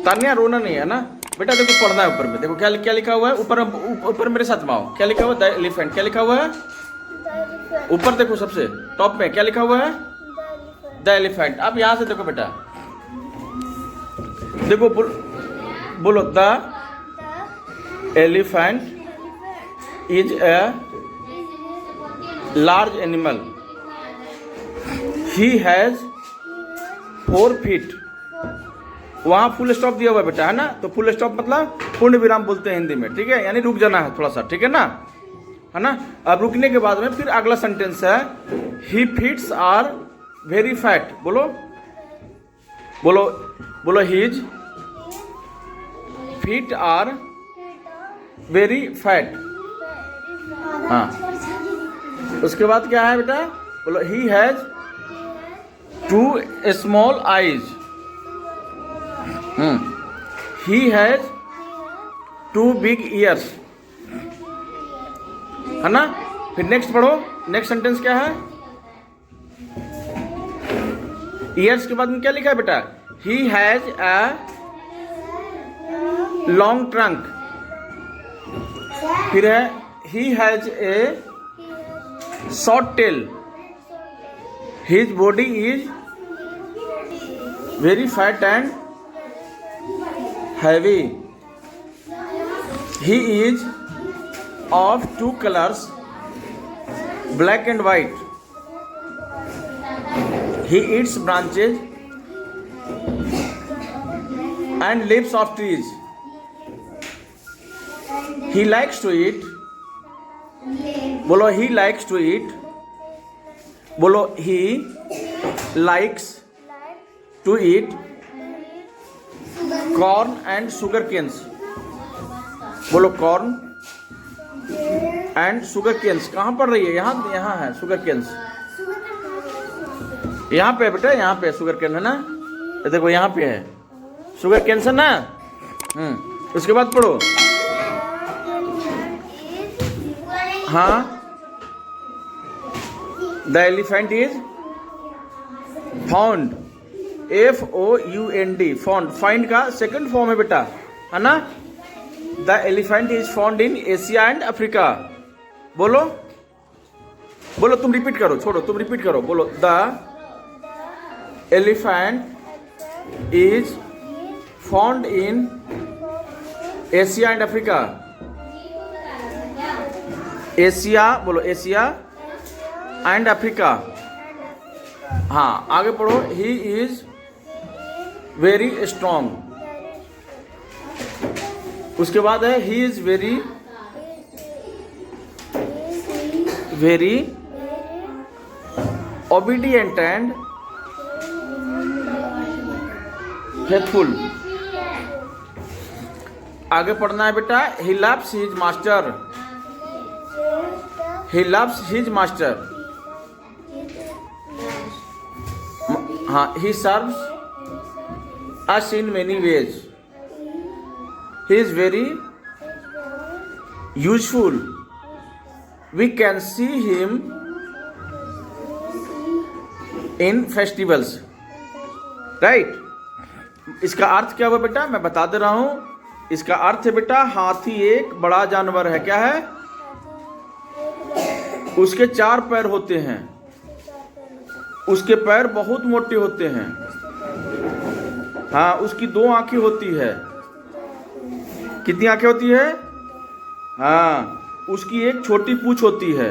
तान्या रोना नहीं है ना बेटा, देखो पढ़ना है ऊपर में, देखो क्या क्या लिखा हुआ है ऊपर, ऊपर मेरे साथ में आओ, क्या लिखा हुआ है? The elephant. क्या लिखा हुआ है ऊपर? देखो सबसे टॉप में क्या लिखा हुआ है? The elephant. अब यहां से देखो बेटा, देखो बोलो the elephant is a large animal, he has 4 feet। वहां फुल स्टॉप दिया हुआ बेटा, है ना? तो फुल स्टॉप मतलब पूर्ण विराम बोलते हैं हिंदी में, ठीक है? यानी रुक जाना है थोड़ा सा, ठीक है ना? है ना? अब रुकने के बाद में फिर अगला सेंटेंस है, he feets are very fat. बोलो बोलो बोलो, his feet are very fat. हाँ, उसके बाद क्या है बेटा? बोलो, he has 2 small eyes। He has 2 big ears। है ना? फिर नेक्स्ट पढ़ो, नेक्स्ट सेंटेंस क्या है? ईयर्स के बाद में क्या लिखा है बेटा? He has a long trunk। फिर है he has a short tail। His body is very fat and heavy। He is of 2 colors, black and white। He eats branches and leaves of trees। He likes to eat। बोलो, he likes to eat। बोलो, he likes to eat corn and sugar canes। बोलो, corn and sugar canes। कहाँ पढ़ रही है? यहाँ यहाँ है sugar canes, यहाँ पे बेटा, यहाँ पे sugar cane है ना? देखो यहाँ पे है sugar canes है ना? उसके बाद पढ़ो। हाँ, the elephant is found, FOUND, found. Find का सेकंड फॉर्म है बेटा, है ना? The elephant is found in Asia and Africa. बोलो बोलो, तुम रिपीट करो, छोड़ो तुम रिपीट करो। बोलो, the elephant is found in Asia and Africa. Asia, बोलो एशिया एंड अफ्रीका। हाँ, आगे पढ़ो। He is very strong. उसके बाद है he is very very obedient and faithful. आगे पढ़ना है बेटा, he loves his master. He loves his master। हाँ, he serves us in many ways। He is very useful। We can see him in festivals। Right? इसका अर्थ क्या हुआ बेटा? मैं बता दे रहा हूं। इसका अर्थ है बेटा, हाथी एक बड़ा जानवर है। क्या है? उसके 4 पैर होते हैं, उसके पैर बहुत मोटे होते हैं। हाँ, उसकी 2 आंखें होती है। कितनी आंखें होती है? हाँ, उसकी एक छोटी पूंछ होती है।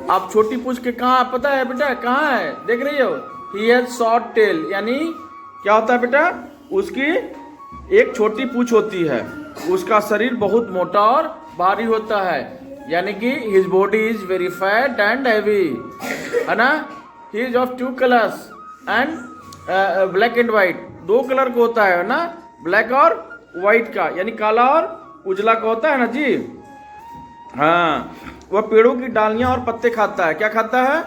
अब छोटी पूंछ के कहाँ पता है बेटा? कहाँ है? देख रही हो? He has short tail, यानी क्या होता है बेटा? उसकी एक छोटी पूंछ होती है, उसका शरीर बहुत मोटा और भारी होता है, यानी कि his body is very fat and heavy, है ना? He is of 2 colors and black and white। 2 colour का होता है ना, ब्लैक और व्हाइट का, यानी काला और उजला का होता है ना जी। हाँ, वह पेड़ों की डालियां और पत्ते खाता है। क्या खाता है?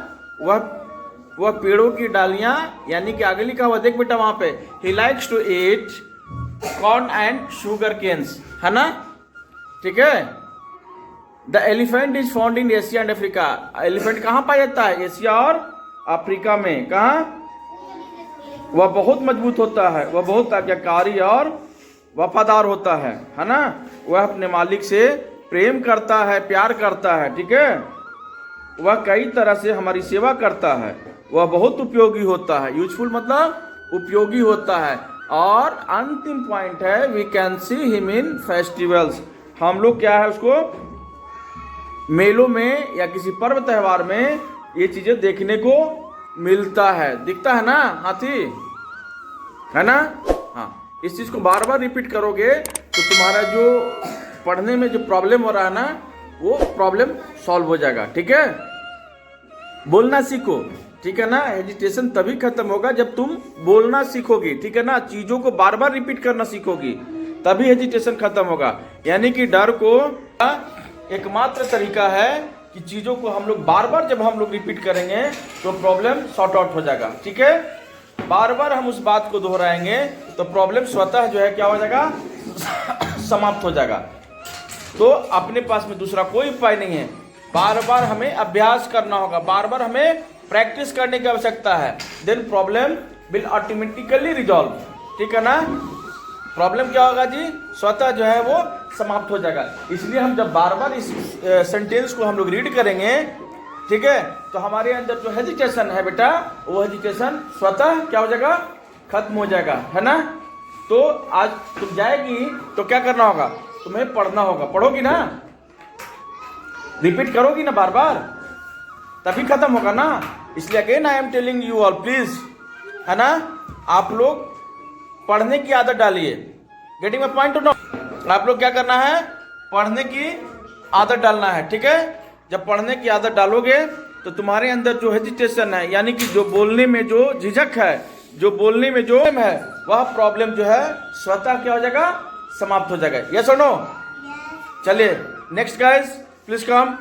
वह पेड़ों की डालियां, यानी कि आगे लिखा हुआ देख बेटा वहां पे, he likes to eat corn and sugar canes, है ना? ठीक है। The elephant is found in Asia and Africa. Elephant कहाँ पाया जाता है? एशिया और अफ्रीका में। कहाँ? वह बहुत मजबूत होता है, वह बहुत आज्ञाकारी और वफादार होता है ना। वह अपने मालिक से प्रेम करता है, प्यार करता है, ठीक है। वह कई तरह से हमारी सेवा करता है, वह बहुत उपयोगी होता है। यूजफुल मतलब उपयोगी होता है। और अंतिम पॉइंट है, we can see him in festivals. हम लोग क्या है उसको मेलों में या किसी पर्व त्यौहार में ये चीजें देखने को मिलता है, दिखता है ना हाथी, है ना। हाँ, इस चीज को बार बार रिपीट करोगे तो तुम्हारा जो पढ़ने में जो प्रॉब्लम हो रहा है ना, वो प्रॉब्लम सॉल्व हो जाएगा, ठीक है। बोलना सीखो, ठीक है ना। हेजिटेशन तभी खत्म होगा जब तुम बोलना सीखोगी, ठीक है ना। चीजों को बार बार रिपीट करना सीखोगी, तभी हेजिटेशन खत्म होगा। यानी कि डर को एकमात्र तरीका है कि चीजों को हम लोग बार बार जब हम लोग रिपीट करेंगे तो प्रॉब्लम सॉर्ट आउट हो जाएगा, ठीक है। बार बार हम उस बात को दोहराएंगे तो प्रॉब्लम स्वतः जो है क्या हो जाएगा, समाप्त हो जाएगा। तो अपने पास में दूसरा कोई उपाय नहीं है, बार बार हमें अभ्यास करना होगा, बार बार हमें प्रैक्टिस करने की आवश्यकता है। Then problem will automatically resolve, ठीक है ना। प्रॉब्लम क्या होगा जी, स्वतः जो है वो समाप्त हो जाएगा। इसलिए हम जब बार बार इस सेंटेंस को हम लोग रीड करेंगे, ठीक है, तो हमारे अंदर जो हेजिटेशन है बेटा, वो हेजिटेशन स्वतः क्या हो जाएगा, खत्म हो जाएगा, है ना। तो आज तुम जाएगी तो क्या करना होगा, तुम्हें पढ़ना होगा। पढ़ोगी ना, रिपीट करोगी ना बार बार, तभी खत्म होगा ना। इसलिए again I am telling you all please, है ना, आप लोग पढ़ने की आदत डालिए। Getting my point to know. आप लोग क्या करना है, पढ़ने की आदत डालना है, ठीक है। जब पढ़ने की आदत डालोगे तो तुम्हारे अंदर जो हेजिटेशन है, यानी कि जो बोलने में जो झिझक है, जो बोलने में जो है, वह प्रॉब्लम जो है स्वतः क्या हो जाएगा, समाप्त हो जाएगा। यस और नो। चलिए नेक्स्ट गाइस, प्लीज कम।